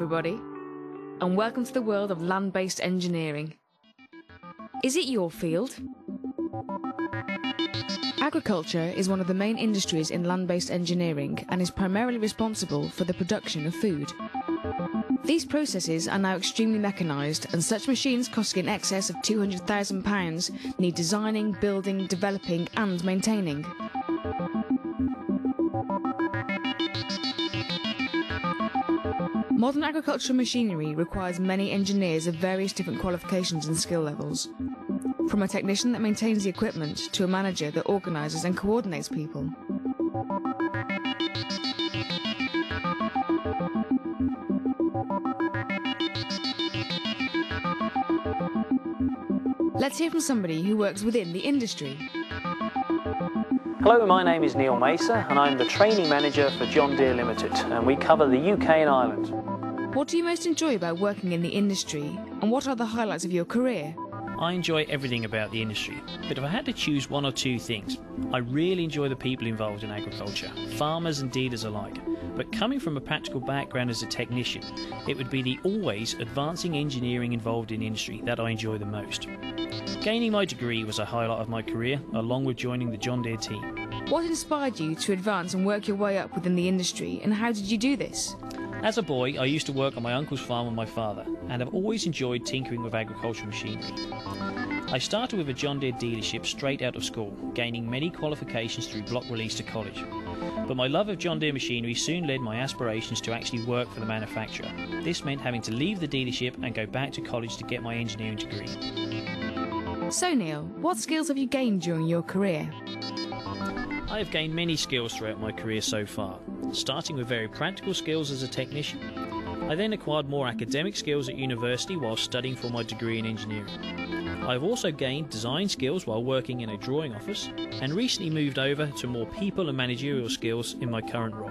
everybody, and welcome to the world of land-based engineering. Is it your field? Agriculture is one of the main industries in land-based engineering and is primarily responsible for the production of food. These processes are now extremely mechanised, and such machines costing in excess of £200,000 need designing, building, developing and maintaining. Modern agricultural machinery requires many engineers of various different qualifications and skill levels, from a technician that maintains the equipment to a manager that organises and coordinates people. Let's hear from somebody who works within the industry. Hello, my name is Neil Mesa and I'm the training manager for John Deere Limited, and we cover the UK and Ireland. What do you most enjoy about working in the industry, and what are the highlights of your career? I enjoy everything about the industry, but if I had to choose one or two things, I really enjoy the people involved in agriculture, farmers and dealers alike. But coming from a practical background as a technician, it would be the always advancing engineering involved in industry that I enjoy the most. Gaining my degree was a highlight of my career, along with joining the John Deere team. What inspired you to advance and work your way up within the industry, and how did you do this? As a boy, I used to work on my uncle's farm with my father, and have always enjoyed tinkering with agricultural machinery. I started with a John Deere dealership straight out of school, gaining many qualifications through block release to college. But my love of John Deere machinery soon led my aspirations to actually work for the manufacturer. This meant having to leave the dealership and go back to college to get my engineering degree. So Neil, what skills have you gained during your career? I have gained many skills throughout my career so far, starting with very practical skills as a technician. I then acquired more academic skills at university while studying for my degree in engineering. I have also gained design skills while working in a drawing office, and recently moved over to more people and managerial skills in my current role.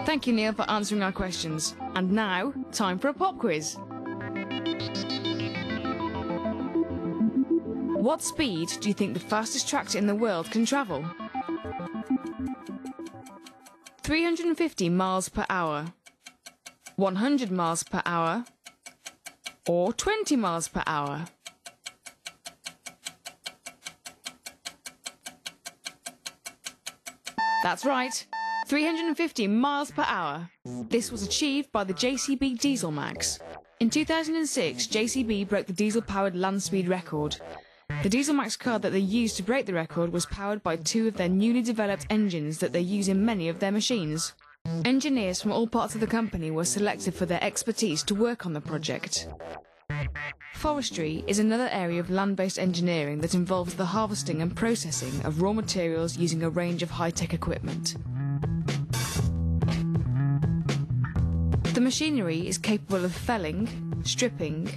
Thank you, Neil, for answering our questions. And now, time for a pop quiz. What speed do you think the fastest tractor in the world can travel? 350 miles per hour, 100 miles per hour, or 20 miles per hour? That's right, 350 miles per hour. This was achieved by the JCB Diesel Max. In 2006, JCB broke the diesel-powered land speed record. The Diesel Max car that they used to break the record was powered by two of their newly developed engines that they use in many of their machines. Engineers from all parts of the company were selected for their expertise to work on the project. Forestry is another area of land-based engineering that involves the harvesting and processing of raw materials using a range of high-tech equipment. The machinery is capable of felling, stripping,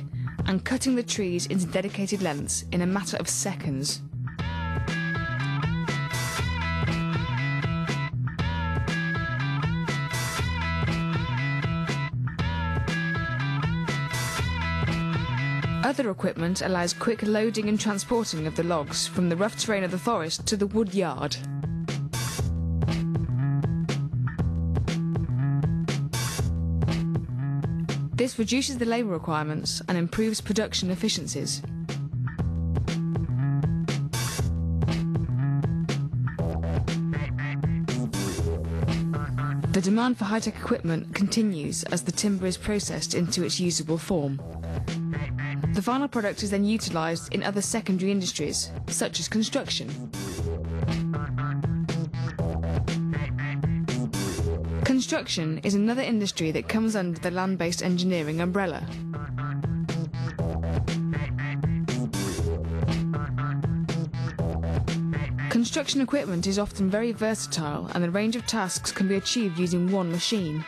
and cutting the trees into dedicated lengths in a matter of seconds. Other equipment allows quick loading and transporting of the logs from the rough terrain of the forest to the wood yard. This reduces the labour requirements and improves production efficiencies. The demand for high-tech equipment continues as the timber is processed into its usable form. The final product is then utilised in other secondary industries, such as construction. Construction is another industry that comes under the land-based engineering umbrella. Construction equipment is often very versatile, and the range of tasks can be achieved using one machine.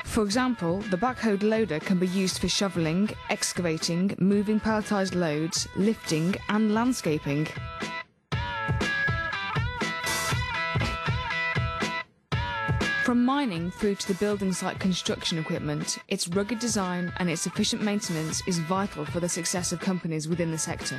For example, the backhoe loader can be used for shovelling, excavating, moving palletised loads, lifting and landscaping. From mining through to the building site construction equipment, its rugged design and its efficient maintenance is vital for the success of companies within the sector.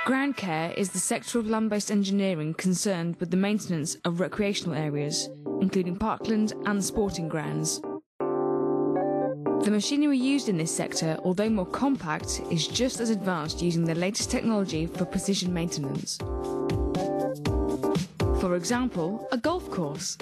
Ground care is the sector of land-based engineering concerned with the maintenance of recreational areas, including parkland and sporting grounds. The machinery used in this sector, although more compact, is just as advanced, using the latest technology for precision maintenance. For example, a golf course.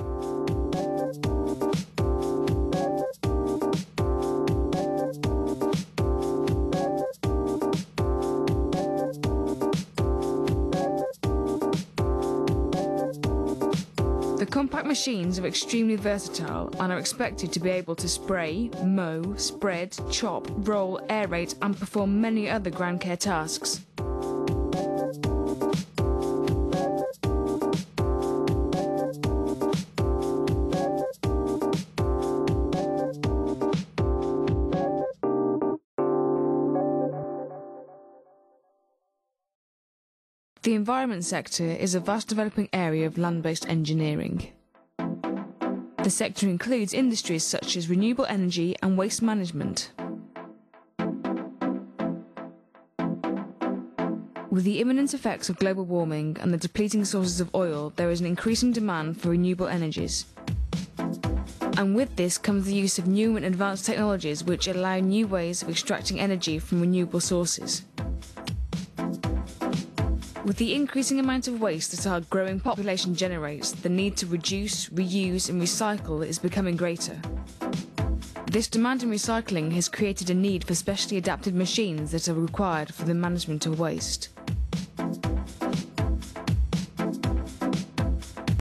The compact machines are extremely versatile and are expected to be able to spray, mow, spread, chop, roll, aerate and perform many other ground care tasks. The environment sector is a vast developing area of land-based engineering. The sector includes industries such as renewable energy and waste management. With the imminent effects of global warming and the depleting sources of oil, there is an increasing demand for renewable energies. And with this comes the use of new and advanced technologies which allow new ways of extracting energy from renewable sources. With the increasing amount of waste that our growing population generates, the need to reduce, reuse and recycle is becoming greater. This demand in recycling has created a need for specially adapted machines that are required for the management of waste.